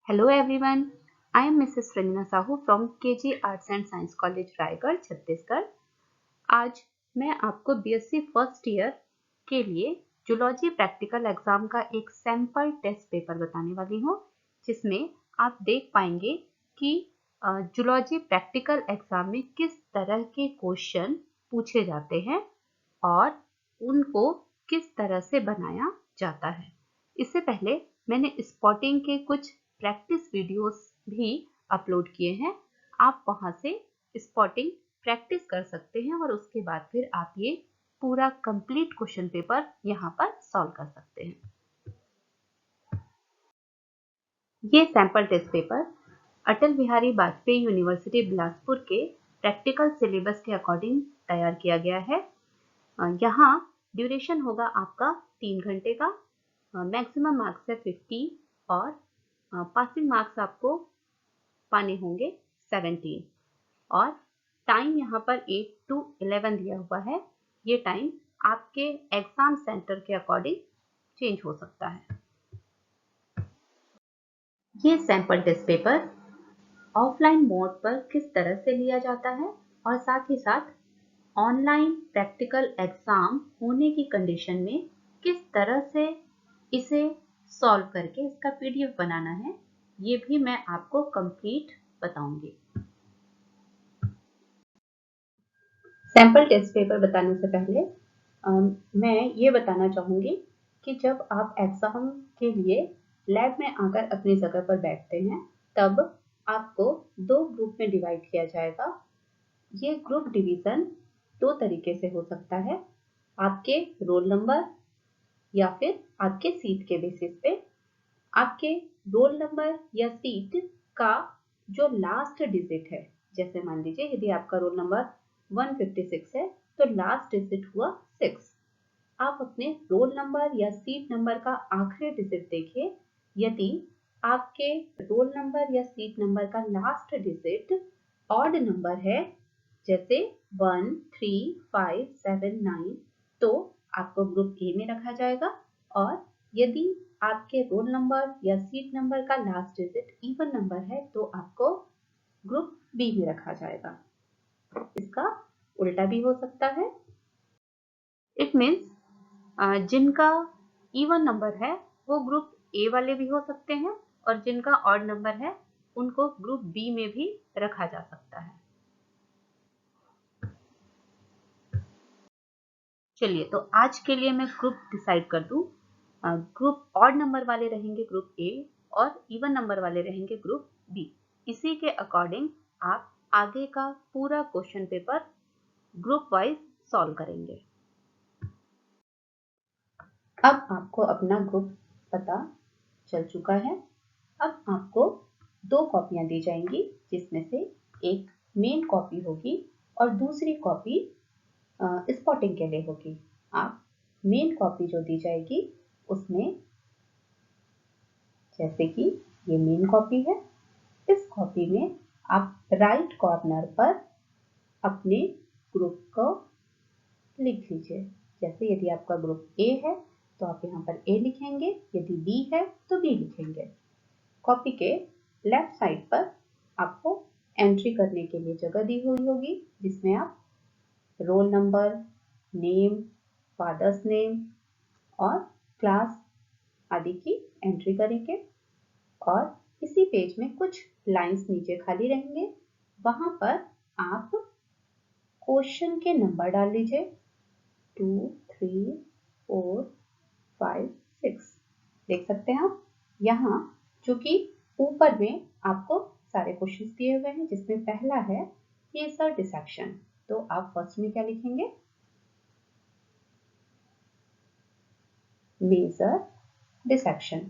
Hello everyone, I am Mrs. Ranjana Sahu from KG Arts and Science College Raigarh Chhattisgarh. आज मैं आपको BSc first year के लिए zoology practical exam का एक सैंपल टेस्ट पेपर बताने वाली हूँ, जिसमें आप देख पाएंगे कि जूलॉजी प्रैक्टिकल एग्जाम में किस तरह के क्वेश्चन पूछे जाते हैं और उनको किस तरह से बनाया जाता है। इससे पहले मैंने स्पॉटिंग के कुछ प्रैक्टिस वीडियोस भी अपलोड किए हैं। आप वहां से स्पॉटिंग प्रैक्टिस कर सकते हैं और उसके बाद फिर आप ये पूरा कंप्लीट क्वेश्चन पेपर यहाँ पर सॉल्व कर सकते हैं। ये sample test paper Atal Bihari Vajpayee university Bilaspur के प्रैक्टिकल सिलेबस के अकॉर्डिंग तैयार किया गया है। यहाँ ड्यूरेशन होगा आपका 3 घंटे का, मैक्सिमम मार्क्स है 50 और पासिंग मार्क्स आपको पाने होंगे 17 और टाइम यहाँ पर 8 to 11 दिया हुआ है। ये टाइम आपके एग्जाम सेंटर के अकॉर्डिंग चेंज हो सकता है। ये sample test paper offline mode पर किस तरह से लिया जाता है और साथ ही साथ ऑनलाइन प्रैक्टिकल एग्जाम होने की कंडीशन में किस तरह से इसे सॉल्व करके इसका पीडीएफ बनाना है, ये भी मैं आपको कंप्लीट बताऊंगी। सैंपल टेस्ट पेपर बताने से पहले मैं ये बताना चाहूंगी कि जब आप एग्जाम के लिए लैब में आकर अपनी जगह पर बैठते हैं तब आपको 2 ग्रुप में डिवाइड किया जाएगा। ये ग्रुप डिवीजन 2 तरीके से हो सकता है, आपके रोल नंबर या फिर आपके सीट के बेसिस पे। आपके रोल नंबर या सीट का जो लास्ट डिजिट है, जैसे मान लीजिए यदि आपका रोल नंबर 156 है तो लास्ट डिजिट हुआ 6। आप अपने रोल नंबर या सीट नंबर का आखिरी डिजिट देखिए। यदि आपके रोल नंबर या सीट नंबर का लास्ट डिजिट ऑड नंबर है, जैसे 1, 3, 5, 7, 9, तो आपको ग्रुप ए में रखा जाएगा। और यदि आपके रोल नंबर या सीट नंबर का लास्ट डिजिट इवन नंबर है तो आपको ग्रुप बी में रखा जाएगा। इसका उल्टा भी हो सकता है। इट मीन्स जिनका इवन नंबर है वो ग्रुप ए वाले भी हो सकते हैं और जिनका ऑड नंबर है उनको ग्रुप बी में भी रखा जा सकता है। चलिए, तो आज के लिए मैं ग्रुप डिसाइड कर दूं। ग्रुप ऑड नंबर वाले रहेंगे ग्रुप ए और इवन नंबर वाले रहेंगे ग्रुप बी। इसी के अकॉर्डिंग आप आगे का पूरा question paper group wise solve करेंगे। अब आपको अपना ग्रुप पता चल चुका है। अब आपको 2 कॉपियां दी जाएंगी, जिसमें से एक मेन कॉपी होगी और दूसरी कॉपी स्पॉटिंग के लिए होगी। आप मेन कॉपी जो दी जाएगी उसमें, जैसे कि ये मेन कॉपी है, इस कॉपी में आप राइट कॉर्नर पर अपने ग्रुप को लिख लीजिए। जैसे यदि आपका ग्रुप ए है तो आप यहाँ पर ए लिखेंगे, यदि बी है तो बी लिखेंगे। कॉपी के लेफ्ट साइड पर आपको एंट्री करने के लिए जगह दी हुई होगी, जिसमें आप roll number, name, father's name और क्लास आदि की एंट्री करेंगे। और इसी पेज में कुछ लाइंस नीचे खाली रहेंगे, वहां पर आप क्वेश्चन के नंबर डाल लीजिए 2, 3, 4, 5, 6। देख सकते हैं आप यहाँ, चूंकि ऊपर में आपको सारे क्वेश्चंस दिए हुए हैं, जिसमें पहला है मेजर डिसेक्शन, तो आप फर्स्ट में क्या लिखेंगे, मेजर डिसेक्शन।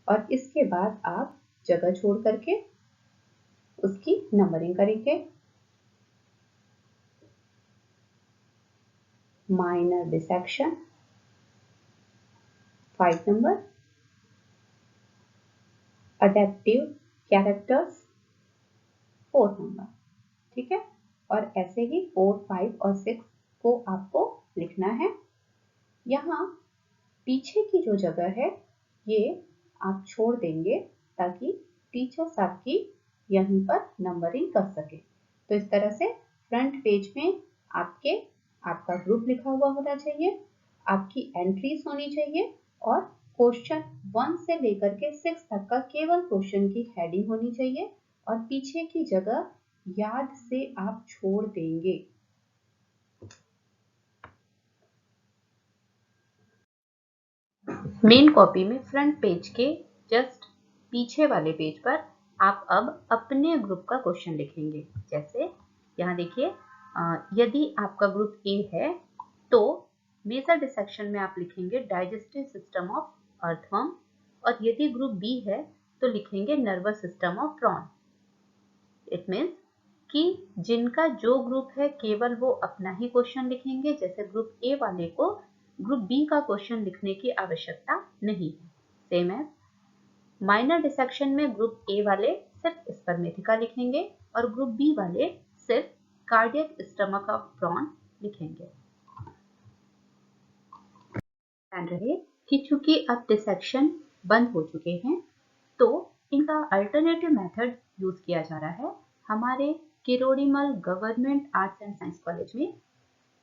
और इसके बाद आप जगह छोड़ करके उसकी नंबरिंग करेंगे। Minor dissection 5 number, adaptive characters 4 number. ठीक है, और ऐसे ही 4, 5 और 6 को आपको लिखना है। यहाँ पीछे की जो जगह है ये आप छोड़ देंगे ताकि टीचर्स आपकी यहीं पर नंबरिंग कर सके। तो इस तरह से फ्रंट पेज में आपका ग्रुप लिखा हुआ होना चाहिए, आपकी एंट्रीज होनी चाहिए और क्वेश्चन 1 से लेकर के 6 तक का केवल क्वेश्चन की हेडिंग होनी चाहिए और पीछे की जगह याद से आप छोड़ देंगे। मेन कॉपी में फ्रंट पेज के जस्ट पीछे वाले पेज पर आप अब अपने ग्रुप का क्वेश्चन लिखेंगे। जैसे यहाँ देखिए, यदि आपका ग्रुप ए है तो मेजर डिसेक्शन में आप लिखेंगे डाइजेस्टिव सिस्टम ऑफ अर्थवर्म, और यदि ग्रुप बी है तो लिखेंगे nervous system of prawn. It means कि जिनका जो ग्रुप है केवल वो अपना ही क्वेश्चन लिखेंगे। जैसे ग्रुप ए वाले को ग्रुप बी का क्वेश्चन लिखने की आवश्यकता नहीं है। सेम है, माइनर डिसेक्शन में ग्रुप ए वाले सिर्फ स्पर्मेटिका लिखेंगे और ग्रुप बी वाले सिर्फ कार्डियक स्टमक ऑफ प्रॉन लिखेंगे। ध्यान रहे कि चूंकि अब डिसेक्शन बंद हो चुके हैं तो इनका अल्टरनेटिव मेथड यूज किया जा रहा है। हमारे Kirorimal government arts and science college में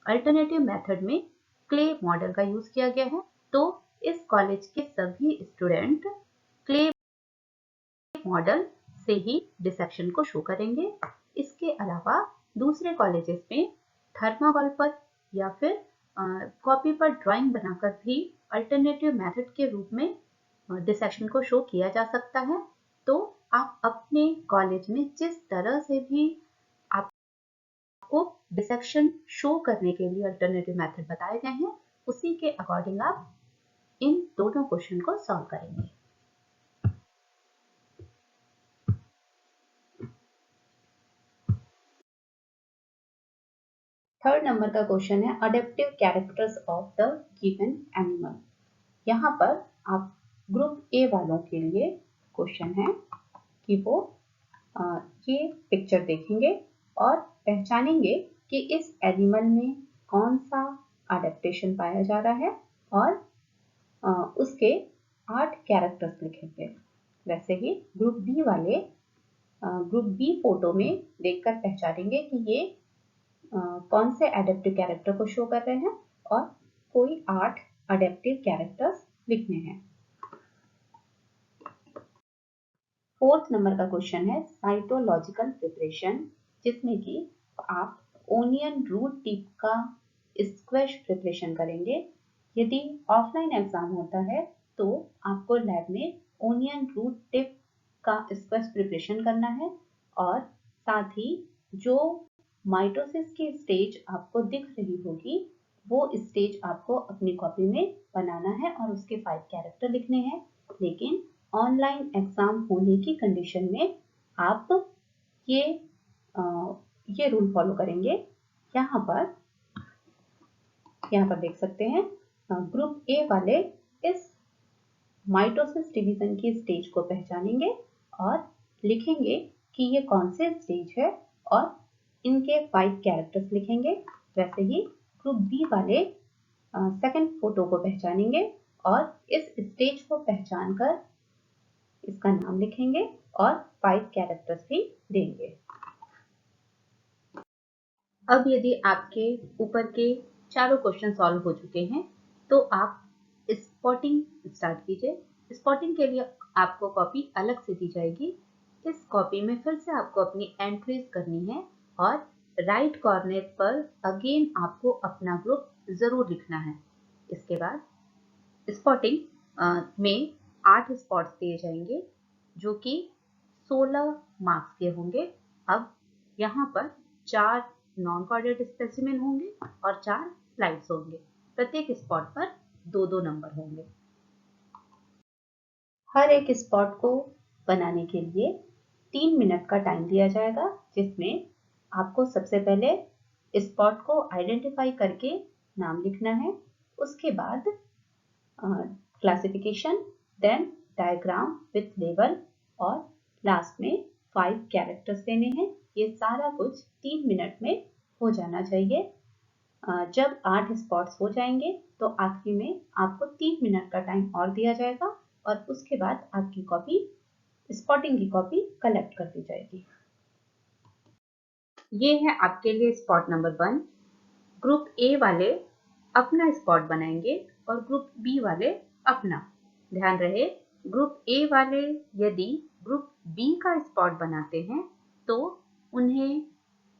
अल्टरनेटिव मेथड में क्ले मॉडल का यूज किया गया है। तो इस कॉलेज के सभी स्टूडेंट क्ले मॉडल से ही डिसेक्शन को शो करेंगे। इसके अलावा दूसरे कॉलेजेस में थर्माकोल पर या फिर कॉपी पर ड्राइंग बनाकर भी अल्टरनेटिव मेथड के रूप में डिसेक्शन को शो किया जा सकता है। तो आप अपने कॉलेज में जिस तरह से भी आपको डिसेक्शन शो करने के लिए अल्टरनेटिव मेथड बताए गए हैं उसी के अकॉर्डिंग आप इन दोनों क्वेश्चन को सॉल्व करेंगे। थर्ड नंबर का क्वेश्चन है adaptive characters of the given animal. यहाँ पर आप ग्रुप ए वालों के लिए क्वेश्चन है कि वो ये पिक्चर देखेंगे और पहचानेंगे कि इस एनिमल में कौन सा अडेप्टेशन पाया जा रहा है और उसके 8 कैरेक्टर्स लिखेंगे। वैसे ही ग्रुप बी वाले ग्रुप बी फोटो में देखकर पहचानेंगे कि ये कौन से एडेप्टिव कैरेक्टर को शो कर रहे हैं और कोई 8 एडेप्टिव कैरेक्टर्स लिखने हैं। फोर्थ नंबर का क्वेश्चन है साइटोलॉजिकल प्रिपरेशन, जिसमें कि आप ओनियन रूट टिप का स्क्वैश प्रिपरेशन करेंगे। यदि ऑफलाइन एग्जाम होता है तो आपको लैब में ओनियन रूट टिप का स्क्वैश प्रिपरेशन करना है और साथ ही जो माइटोसिस की स्टेज आपको दिख रही होगी वो स्टेज आपको अपनी कॉपी में बनाना है और उसके 5 कैरेक्टर लिखने हैं। लेकिन ऑनलाइन एग्जाम होने की कंडीशन में आप ये रूल फॉलो करेंगे। यहाँ पर देख सकते हैं ग्रुप ए वाले इस माइटोसिस डिवीजन की स्टेज को पहचानेंगे और लिखेंगे कि ये कौन से स्टेज है और इनके 5 कैरेक्टर्स लिखेंगे। वैसे ही ग्रुप बी वाले सेकंड फोटो को पहचानेंगे और इस स्टेज को पहचानकर इसका नाम लिखेंगे और 5 कैरेक्टर्स भी देंगे। अब यदि आपके ऊपर के चारों क्वेश्चन सॉल्व हो चुके हैं तो आप स्पॉटिंग स्टार्ट कीजिए। स्पॉटिंग के लिए आपको कॉपी अलग से दी जाएगी। इस कॉपी में फिर से आपको अपनी एंट्रीज करनी है और राइट कॉर्नर पर अगेन आपको अपना ग्रुप जरूर लिखना है। इसके बाद स्पॉटिंग में 8 स्पॉट्स दिए जाएंगे जो कि 16 मार्क्स के होंगे। अब यहाँ पर 4 नॉन कोऑर्डिनेट स्पेसिमेन होंगे और 4 स्लाइड्स होंगे। प्रत्येक स्पॉट पर 2-2 नंबर होंगे। हर एक स्पॉट को बनाने के लिए 3 मिनट का टाइम दिया जाएगा, जिसमें आपको सबसे पहले स्पॉट को आइडेंटिफाई करके नाम लिखना है, उसके बाद classification, then diagram with label और लास्ट में 5 कैरेक्टर्स देने हैं। ये सारा कुछ 3 मिनट में हो जाना चाहिए। जब 8 स्पॉट्स हो जाएंगे तो आखिरी में आपको 3 मिनट का टाइम और दिया जाएगा और उसके बाद आपकी कॉपी स्पॉटिंग की कॉपी कलेक्ट कर दी जाएगी। ये है आपके लिए स्पॉट नंबर 1। ग्रुप ए वाले अपना स्पॉट बनाएंगे और ग्रुप बी वाले अपना। ध्यान रहे, ग्रुप ए वाले यदि ग्रुप बी का स्पॉट बनाते हैं तो उन्हें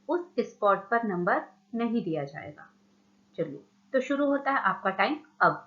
उस स्पॉट पर नंबर नहीं दिया जाएगा। चलिए, तो शुरू होता है आपका टाइम अब।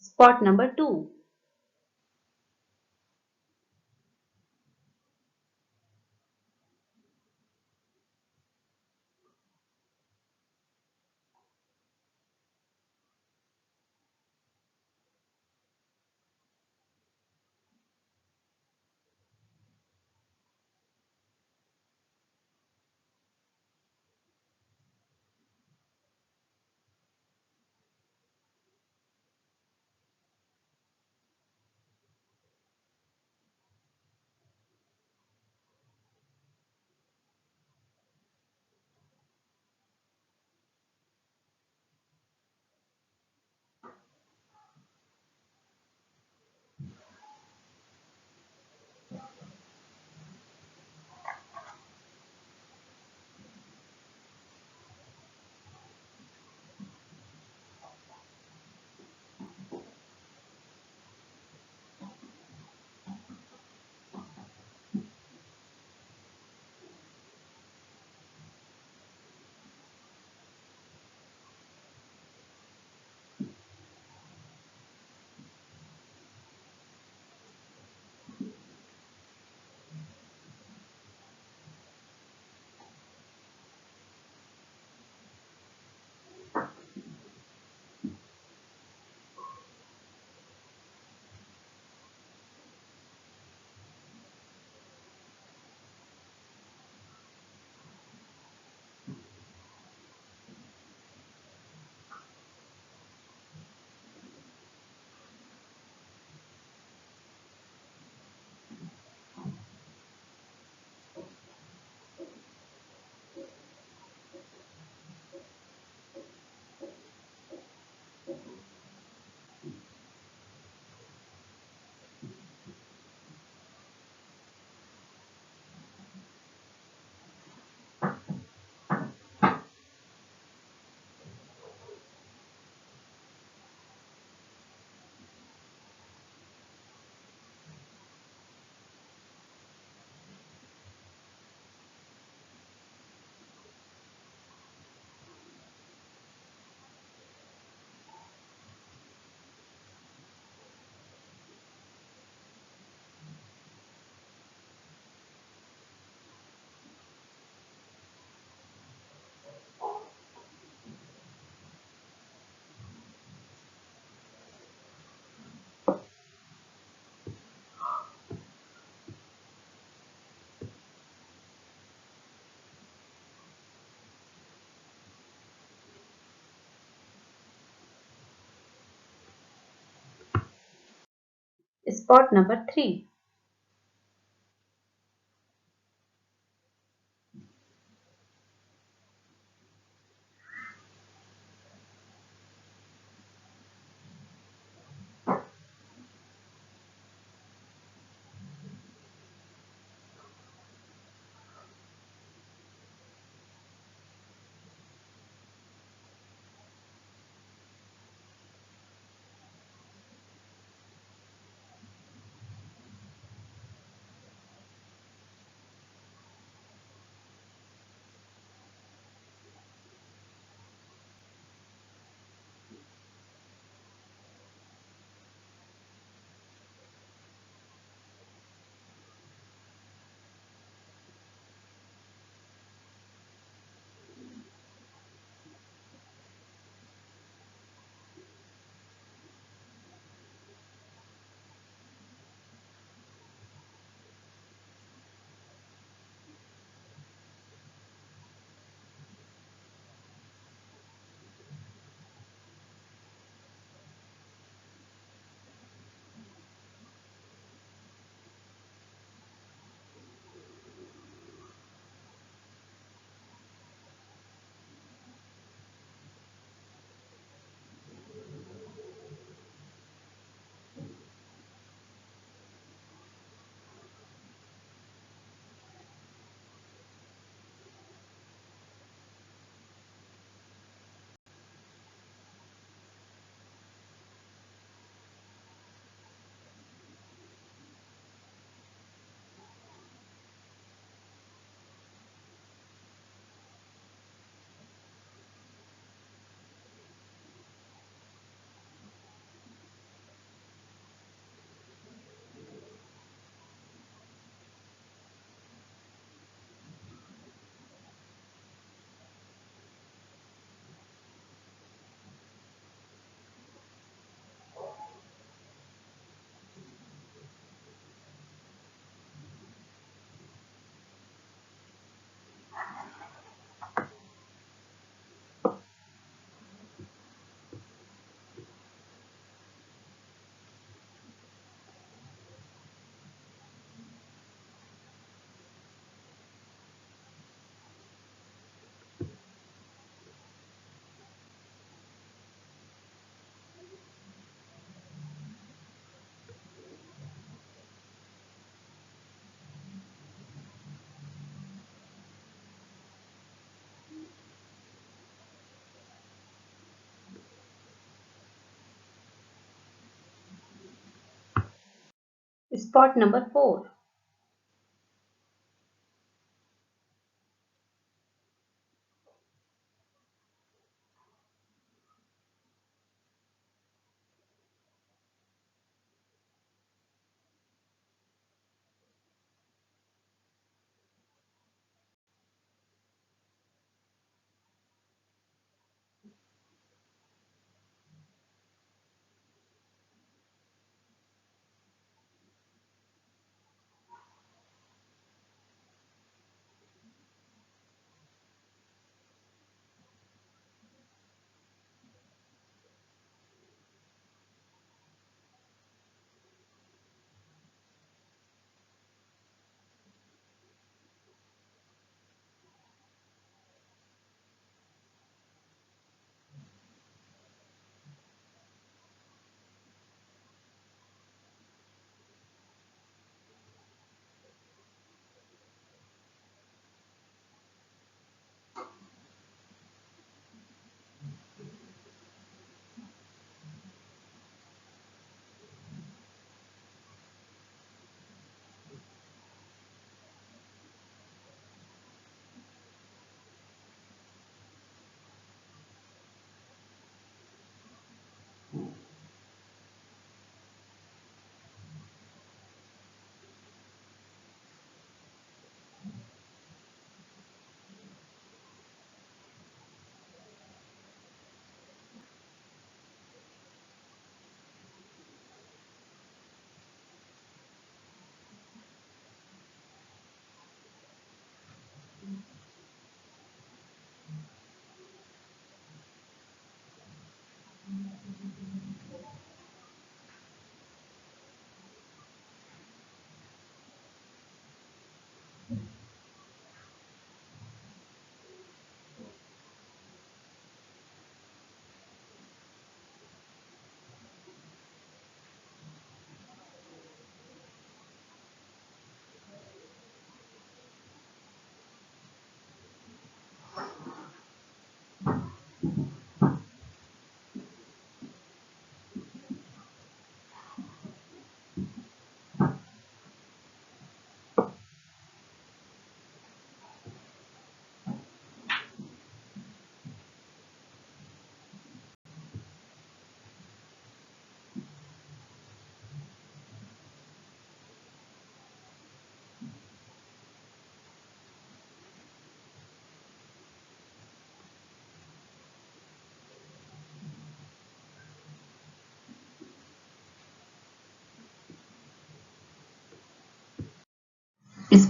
Spot number 2। Spot number 3. Spot number 4.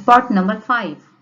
Spot number 5.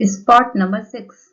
Spot number 6.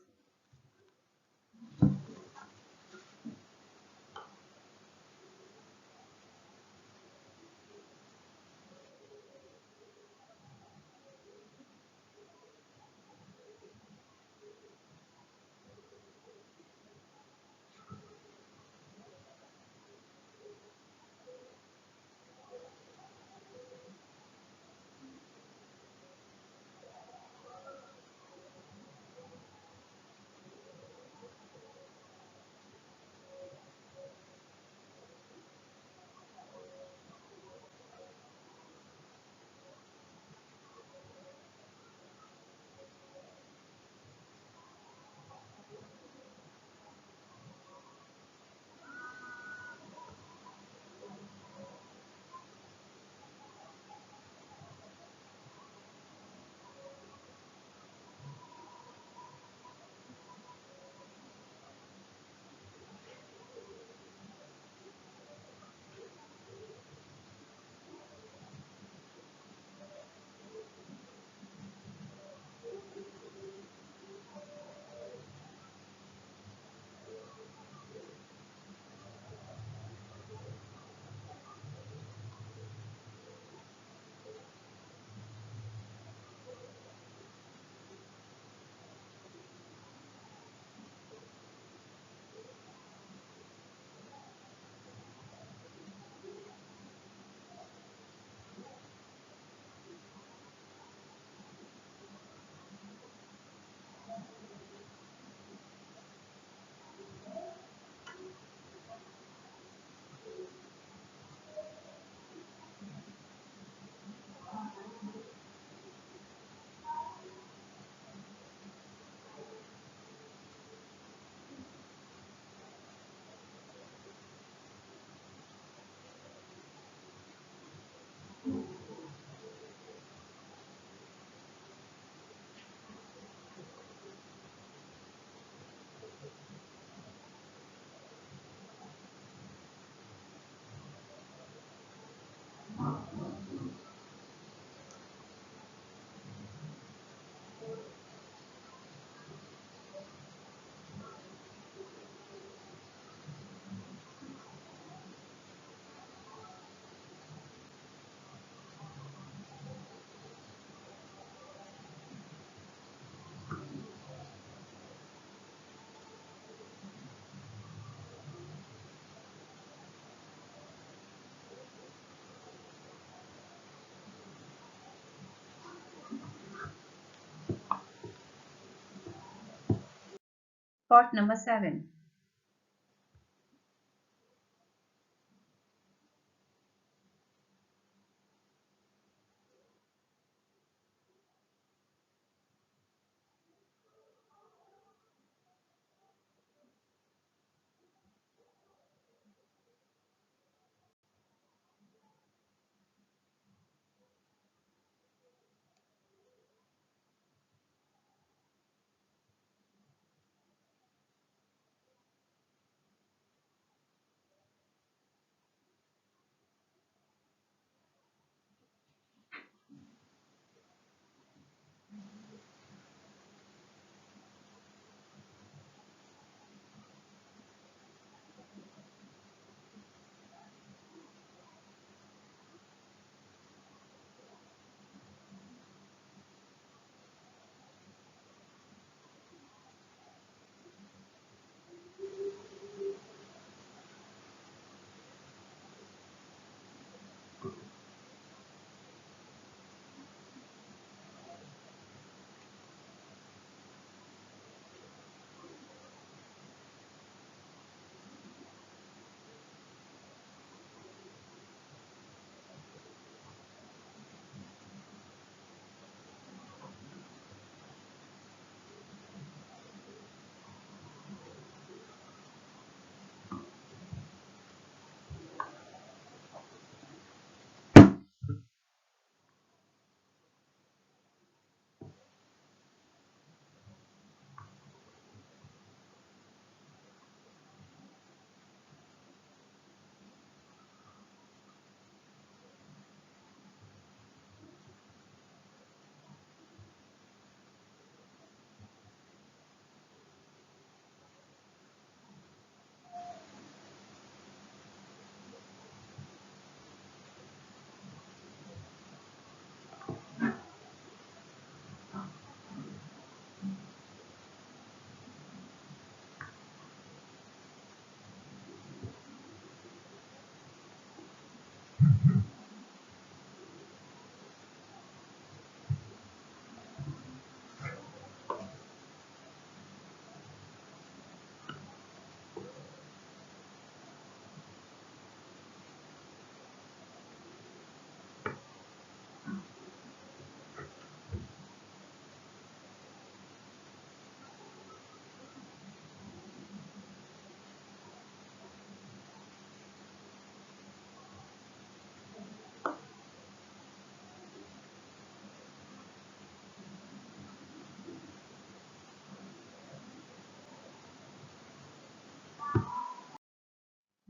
Spot number 7.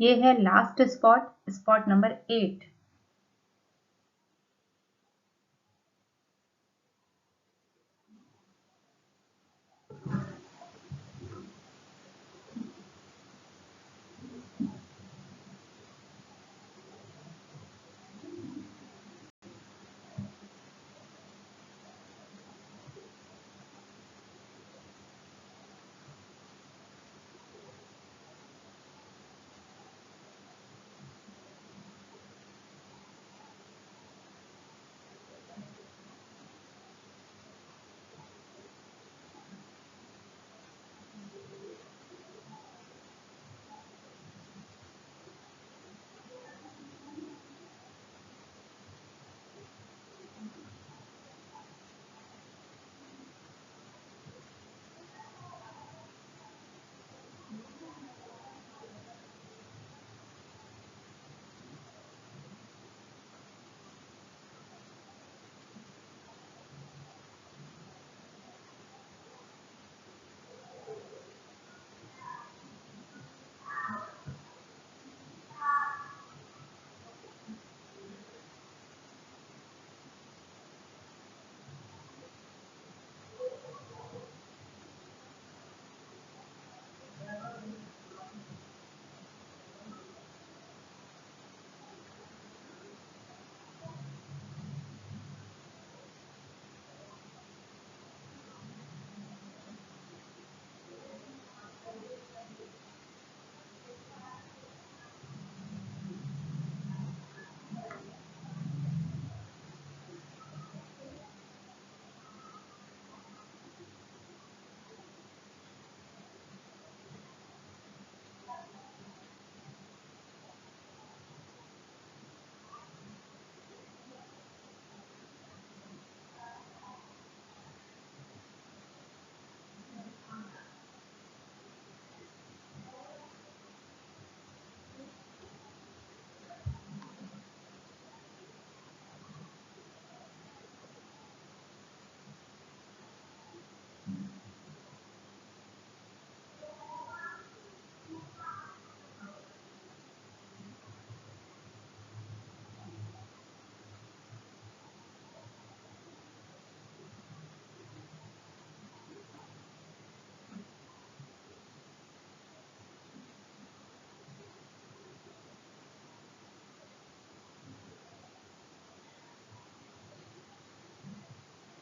ये है लास्ट स्पॉट, स्पॉट नंबर 8।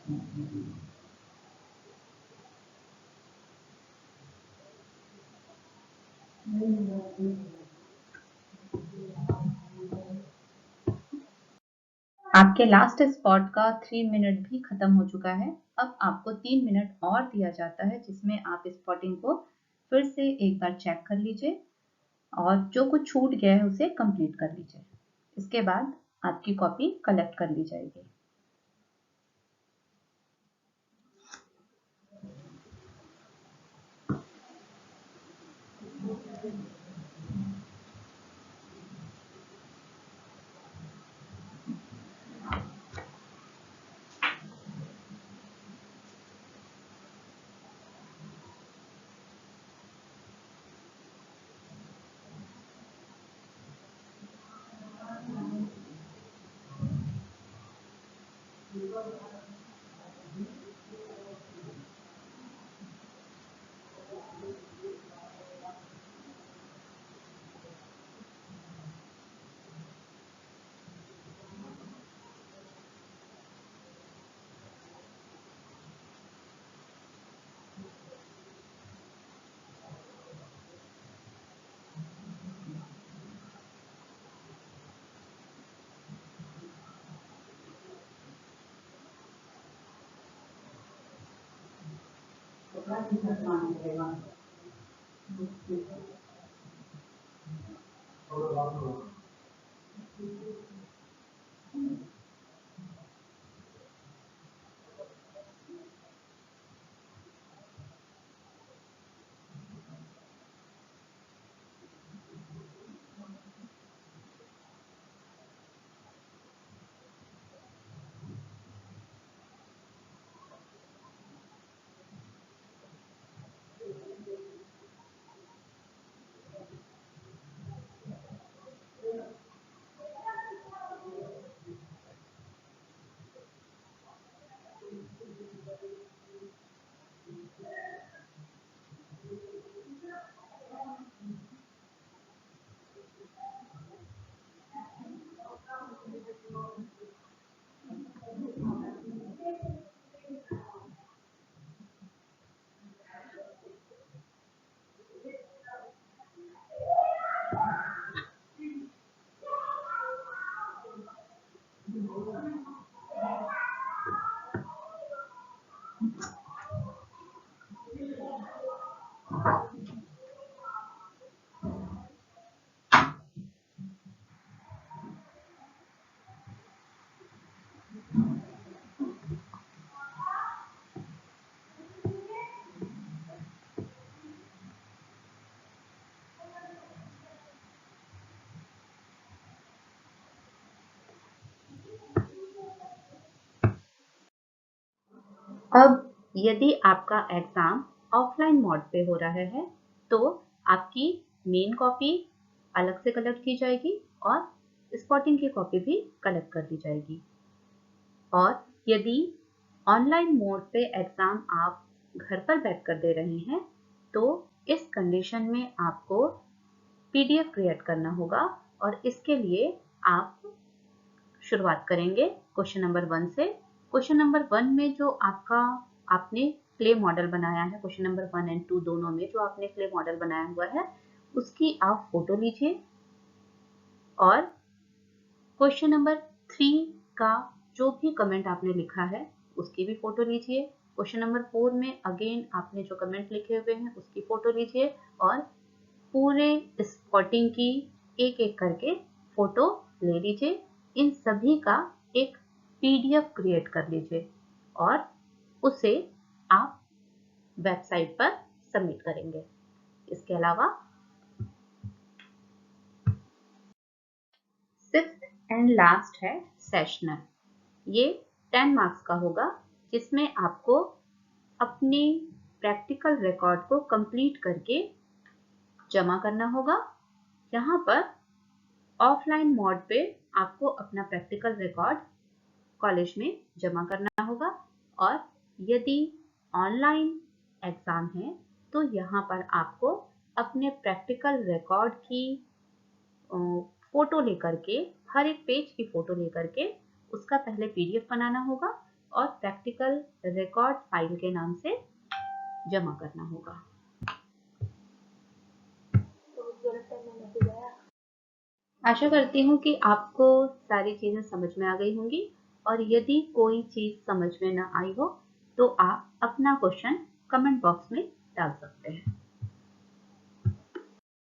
आपके लास्ट स्पॉट का 3 मिनट भी खत्म हो चुका है। अब आपको 3 मिनट और दिया जाता है जिसमें आप स्पॉटिंग को फिर से एक बार चेक कर लीजिए और जो कुछ छूट गया है उसे कंप्लीट कर लीजिए। इसके बाद आपकी कॉपी कलेक्ट कर ली जाएगी। अब यदि आपका एग्जाम ऑफलाइन मोड पे हो रहा है तो आपकी मेन कॉपी अलग से कलेक्ट की जाएगी और स्पॉटिंग की कॉपी भी कलेक्ट कर दी जाएगी। और यदि ऑनलाइन मोड पे एग्जाम आप घर पर बैठकर दे रहे हैं तो इस कंडीशन में आपको पीडीएफ क्रिएट करना होगा और इसके लिए आप शुरुआत करेंगे क्वेश्चन नंबर 1 से। क्वेश्चन नंबर 1 में जो आपने क्ले मॉडल बनाया है, क्वेश्चन नंबर 1 एंड 2 दोनों में जो आपने क्ले मॉडल बनाया हुआ है उसकी आप फोटो लीजिए और क्वेश्चन नंबर 3 का जो भी कमेंट आपने लिखा है उसकी भी फोटो लीजिए। क्वेश्चन नंबर 4 में अगेन आपने जो कमेंट लिखे हुए हैं उसकी फोटो लीजिए और पूरे स्पॉटिंग की एक एक करके फोटो ले लीजिए। इन सभी का एक पीडीएफ क्रिएट कर लीजिए और उसे आप वेबसाइट पर सबमिट करेंगे। इसके अलावा 6th एंड लास्ट है सेशनल। ये 10 मार्क्स का होगा जिसमें आपको अपने प्रैक्टिकल रिकॉर्ड को कंप्लीट करके जमा करना होगा। यहाँ पर ऑफलाइन मोड पे आपको अपना प्रैक्टिकल रिकॉर्ड कॉलेज में जमा करना होगा और यदि ऑनलाइन एग्जाम है तो यहाँ पर आपको अपने प्रैक्टिकल रिकॉर्ड की फोटो लेकर के, हर एक पेज की फोटो लेकर के उसका पहले पीडीएफ बनाना होगा और प्रैक्टिकल रिकॉर्ड फाइल के नाम से जमा करना होगा। आशा करती हूँ कि आपको सारी चीज़ें समझ में आ गई होंगी, और यदि कोई चीज़ समझ में ना आई हो तो आप अपना क्वेश्चन कमेंट बॉक्स में डाल सकते हैं।